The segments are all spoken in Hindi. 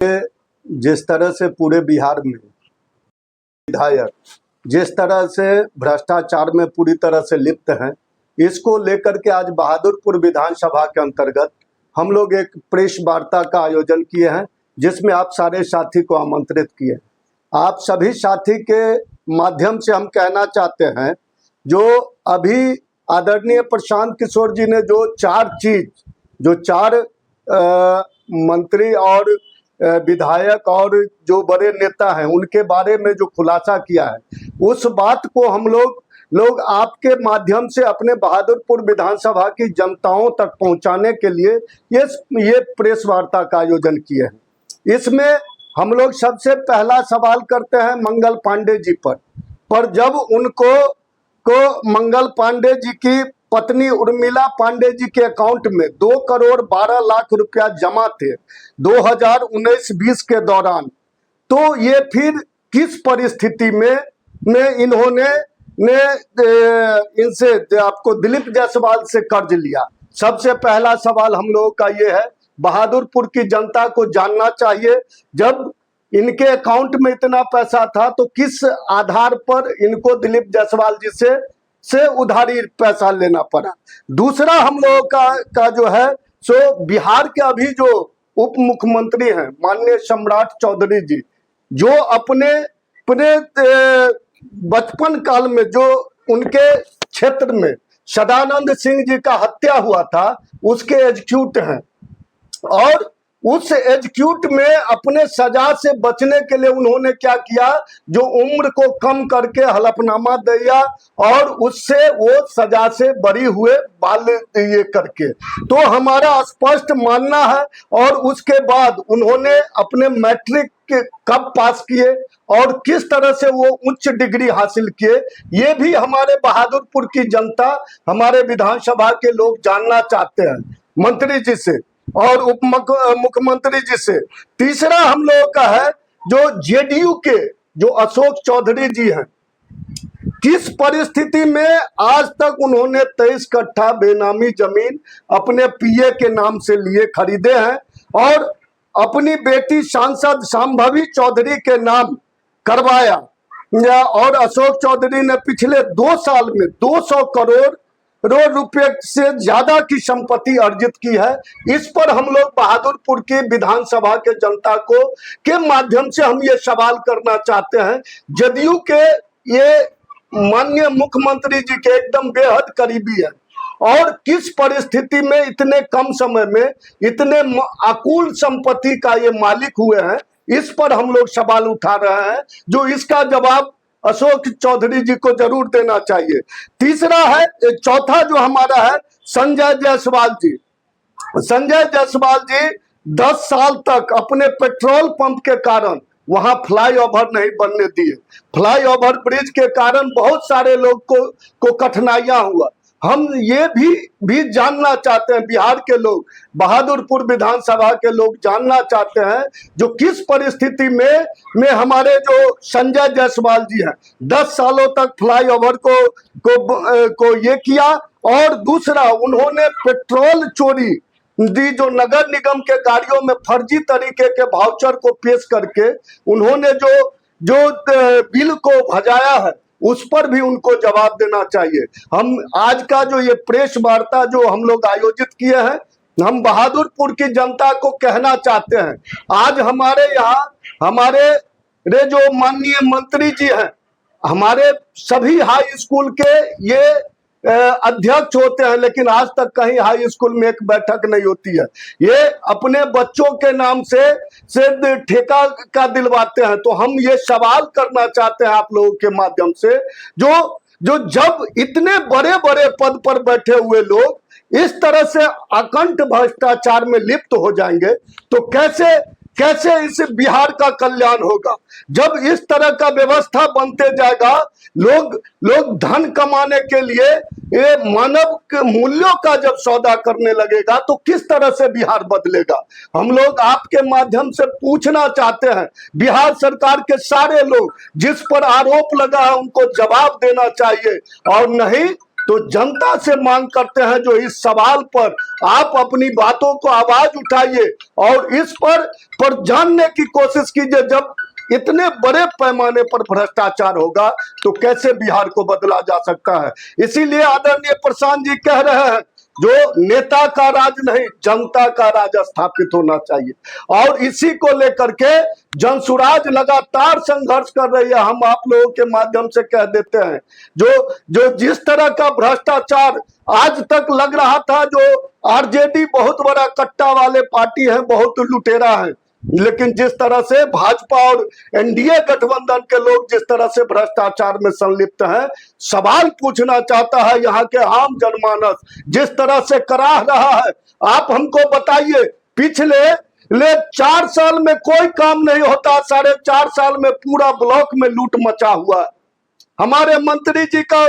जिस तरह से पूरे बिहार में विधायक जिस तरह से भ्रष्टाचार में पूरी तरह से लिप्त हैं, इसको लेकर के आज बहादुरपुर विधानसभा के अंतर्गत हम लोग एक प्रेस वार्ता का आयोजन किए हैं, जिसमें आप सारे साथी को आमंत्रित किए। आप सभी साथी के माध्यम से हम कहना चाहते हैं, जो अभी आदरणीय प्रशांत किशोर जी ने जो चार मंत्री और विधायक और जो बड़े नेता हैं उनके बारे में जो खुलासा किया है, उस बात को हम लोग आपके माध्यम से अपने बहादुरपुर विधानसभा की जनताओं तक पहुंचाने के लिए ये प्रेस वार्ता का आयोजन किए हैं। इसमें हम लोग सबसे पहला सवाल करते हैं मंगल पांडे जी पर जब उनको मंगल पांडे जी की पत्नी उर्मिला पांडे जी के अकाउंट में 2 करोड़ 12 लाख रुपया जमा थे 2019-20 के दौरान, तो ये फिर किस परिस्थिति में इन्होंने इनसे आपको दिलीप जायसवाल से कर्ज लिया। सबसे पहला सवाल हम लोगों का ये है, बहादुरपुर की जनता को जानना चाहिए, जब इनके अकाउंट में इतना पैसा था तो किस आधार पर इनको दिलीप जायसवाल जी से उधारी पैसा लेना पड़ा। दूसरा हम लोगों का जो है, सो बिहार के अभी जो उप मुख्यमंत्री हैं माननीय सम्राट चौधरी जी, जो अपने बचपन काल में जो उनके क्षेत्र में सदानंद सिंह जी का हत्या हुआ था, उसके एग्जीक्यूट हैं, और उस एग्जीक्यूट में अपने सजा से बचने के लिए उन्होंने क्या किया, जो उम्र को कम करके हलफनामा दिया और उससे वो सजा से बरी हुए बाल ये करके। तो हमारा स्पष्ट मानना है, और उसके बाद उन्होंने अपने मैट्रिक कब पास किए और किस तरह से वो उच्च डिग्री हासिल किए, ये भी हमारे बहादुरपुर की जनता, हमारे विधानसभा के लोग जानना चाहते हैं मंत्री जी से और उप मुख्यमंत्री जी से। तीसरा हम लोगों का है, जो जेडीयू के जो अशोक चौधरी जी हैं, किस परिस्थिति में आज तक उन्होंने 23 कट्ठा बेनामी जमीन अपने पीए के नाम से लिए खरीदे हैं, और अपनी बेटी सांसद शांभवी चौधरी के नाम करवाया, और अशोक चौधरी ने पिछले 2 साल में 200 करोड़ रुपए से ज्यादा की संपत्ति अर्जित की है। इस पर हम लोग बहादुरपुर की विधानसभा के जनता के माध्यम से हम ये सवाल करना चाहते हैं, जदयू के ये माननीय मुख्यमंत्री जी के एकदम बेहद करीबी है, और किस परिस्थिति में इतने कम समय में इतने अकुल संपत्ति का ये मालिक हुए हैं, इस पर हम लोग सवाल उठा रहे हैं, जो इसका जवाब अशोक चौधरी जी को जरूर देना चाहिए। तीसरा है, चौथा जो हमारा है, संजय जायसवाल जी। संजय जायसवाल जी 10 साल तक अपने पेट्रोल पंप के कारण वहां फ्लाईओवर नहीं बनने दिए। फ्लाईओवर ब्रिज के कारण बहुत सारे लोग को कठिनाइयां हुआ। हम ये भी जानना चाहते हैं, बिहार के लोग, बहादुरपुर विधानसभा के लोग जानना चाहते हैं, जो किस परिस्थिति में हमारे जो संजय जायसवाल जी हैं 10 सालों तक फ्लाईओवर को ये किया, और दूसरा उन्होंने पेट्रोल चोरी दी, जो नगर निगम के गाड़ियों में फर्जी तरीके के वाउचर को पेश करके उन्होंने जो बिल को भजाया है, उस पर भी उनको जवाब देना चाहिए। हम आज का जो ये प्रेस वार्ता जो हम लोग आयोजित किए हैं, हम बहादुरपुर की जनता को कहना चाहते हैं, आज हमारे यहाँ हमारे जो माननीय मंत्री जी हैं, हमारे सभी हाई स्कूल के ये अध्यक्ष होते हैं, लेकिन आज तक कहीं हाई स्कूल में एक बैठक नहीं होती है। ये अपने बच्चों के नाम से ठेका का दिलवाते हैं। तो हम ये सवाल करना चाहते हैं आप लोगों के माध्यम से, जो जब इतने बड़े बड़े पद पर बैठे हुए लोग इस तरह से अकंठ भ्रष्टाचार में लिप्त हो जाएंगे, तो कैसे इस बिहार का कल्याण होगा। जब इस तरह का व्यवस्था बनते जाएगा, लोग धन कमाने के लिए ये मानव मूल्यों का जब सौदा करने लगेगा, तो किस तरह से बिहार बदलेगा। हम लोग आपके माध्यम से पूछना चाहते हैं, बिहार सरकार के सारे लोग जिस पर आरोप लगा है उनको जवाब देना चाहिए, और नहीं तो जनता से मांग करते हैं जो इस सवाल पर आप अपनी बातों को आवाज उठाइए और इस पर जानने की कोशिश कीजिए। जब इतने बड़े पैमाने पर भ्रष्टाचार होगा तो कैसे बिहार को बदला जा सकता है। इसीलिए आदरणीय प्रशांत जी कह रहे हैं जो नेता का राज नहीं, जनता का राज स्थापित होना चाहिए। और इसी को लेकर के जनसुराज लगातार संघर्ष कर रही है। हम आप लोगों के माध्यम से कह देते हैं जो जिस तरह का भ्रष्टाचार आज तक लग रहा था, जो आरजेडी बहुत बड़ा कट्टा वाले पार्टी है, बहुत लुटेरा है, लेकिन जिस तरह से भाजपा और एनडीए गठबंधन के लोग जिस तरह से भ्रष्टाचार में संलिप्त हैं, सवाल पूछना चाहता है यहाँ के आम जनमानस जिस तरह से कराह रहा है। आप हमको बताइए, पिछले 4 साल में कोई काम नहीं होता, 4.5 साल में पूरा ब्लॉक में लूट मचा हुआ है। हमारे मंत्री जी का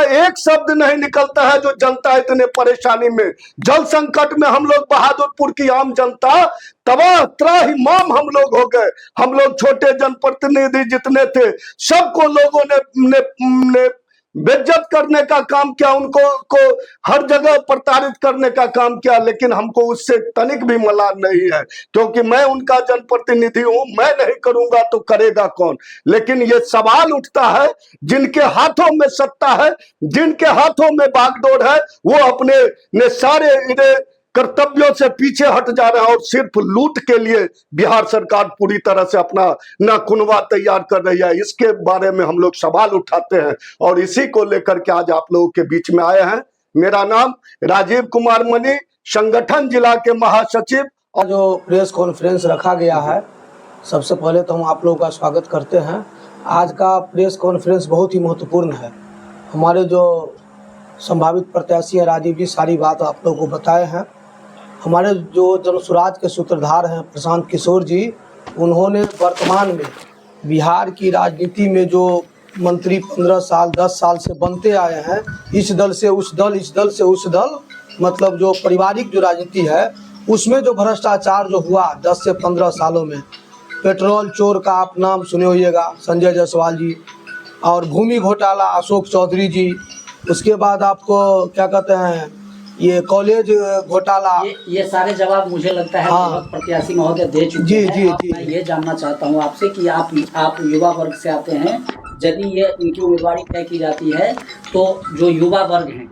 एक शब्द नहीं निकलता है जो जनता इतने परेशानी में, जल संकट में हम लोग बहादुरपुर की आम जनता तबाह त्राहिमाम हम लोग हो गए। हम लोग छोटे जनप्रतिनिधि जितने थे सबको लोगों ने बेइज्जत करने का काम किया, उनको हर जगह प्रताड़ित करने का काम किया, लेकिन हमको उससे तनिक भी मलाल नहीं है क्योंकि मैं उनका जनप्रतिनिधि हूं। मैं नहीं करूंगा तो करेगा कौन। लेकिन ये सवाल उठता है जिनके हाथों में सत्ता है, जिनके हाथों में बागडोर है, वो अपने सारे कर्तव्यों से पीछे हट जा रहा है और सिर्फ लूट के लिए बिहार सरकार पूरी तरह से अपना नाखुनवा तैयार कर रही है। इसके बारे में हम लोग सवाल उठाते हैं और इसी को लेकर के आज आप लोगों के बीच में आए हैं। मेरा नाम राजीव कुमार मनी, संगठन जिला के महासचिव। और जो प्रेस कॉन्फ्रेंस रखा गया है, सबसे पहले तो हम आप लोगों का स्वागत करते हैं। आज का प्रेस कॉन्फ्रेंस बहुत ही महत्वपूर्ण है। हमारे जो संभावित प्रत्याशी हैं राजीव जी सारी बात आप लोगों को बताए हैं। हमारे जो जनसुराज के सूत्रधार हैं प्रशांत किशोर जी, उन्होंने वर्तमान में बिहार की राजनीति में जो मंत्री 15 साल 10 साल से बनते आए हैं, इस दल से उस दल, इस दल से उस दल, मतलब जो पारिवारिक जो राजनीति है उसमें जो भ्रष्टाचार जो हुआ 10 से 15 सालों में, पेट्रोल चोर का आप नाम सुने होइएगा संजय जायसवाल जी, और भूमि घोटाला अशोक चौधरी जी, उसके बाद आपको क्या कहते हैं ये कॉलेज घोटाला, ये सारे जवाब मुझे लगता है हाँ, प्रत्याशी महोदय दे चुके हैं। जी मैं ये जानना चाहता हूँ आपसे कि आप युवा वर्ग से आते हैं, यदि ये इनकी उम्मीदवारी तय की जाती है तो जो युवा वर्ग हैं,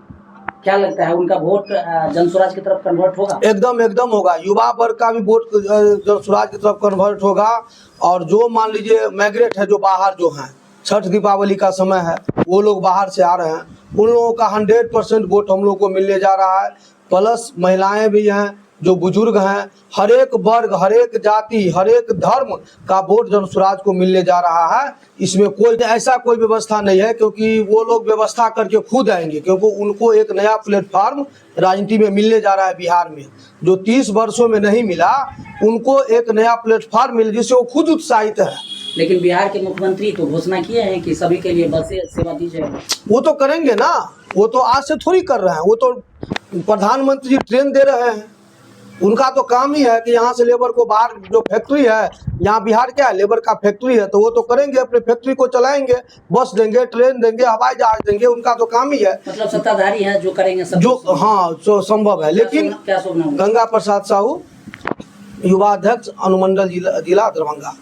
क्या लगता है उनका वोट जनसुराज की तरफ कन्वर्ट होगा? एकदम होगा। युवा वर्ग का भी वोट जनसुराज की तरफ कन्वर्ट होगा। और जो मान लीजिए माइग्रेट है, जो बाहर जो हैं, छठ दीपावली का समय है, वो लोग बाहर से आ रहे हैं, उन लोगों का 100% वोट हम लोग को मिलने जा रहा है। प्लस महिलाएं भी हैं, जो बुजुर्ग हैं, हर एक वर्ग, हर एक जाति, हर एक धर्म का वोट जनसुराज को मिलने जा रहा है। इसमें कोई ऐसा कोई व्यवस्था नहीं है क्योंकि वो लोग व्यवस्था करके खुद आएंगे, क्योंकि उनको एक नया प्लेटफॉर्म राजनीति में मिलने जा रहा है। बिहार में जो 30 वर्षों में नहीं मिला, उनको एक नया प्लेटफॉर्म मिल जिससे वो खुद उत्साहित है। लेकिन बिहार के मुख्यमंत्री तो घोषणा किए हैं कि सभी के लिए बस सेवा दी जाएगी। वो तो करेंगे ना, वो तो आज से थोड़ी कर रहे हैं, वो तो प्रधानमंत्री ट्रेन दे रहे हैं। उनका तो काम ही है कि यहाँ से लेबर को बाहर, जो फैक्ट्री है यहाँ बिहार क्या है, लेबर का फैक्ट्री है, तो वो तो करेंगे, अपने फैक्ट्री को चलाएंगे, बस देंगे, ट्रेन देंगे, हवाई जहाज देंगे, उनका तो काम ही है। मतलब सत्ताधारी है जो करेंगे सब, जो हाँ जो संभव है। लेकिन क्या सुनना गंगा प्रसाद साहू, युवा अध्यक्ष अनुमंडल जिला दरभंगा।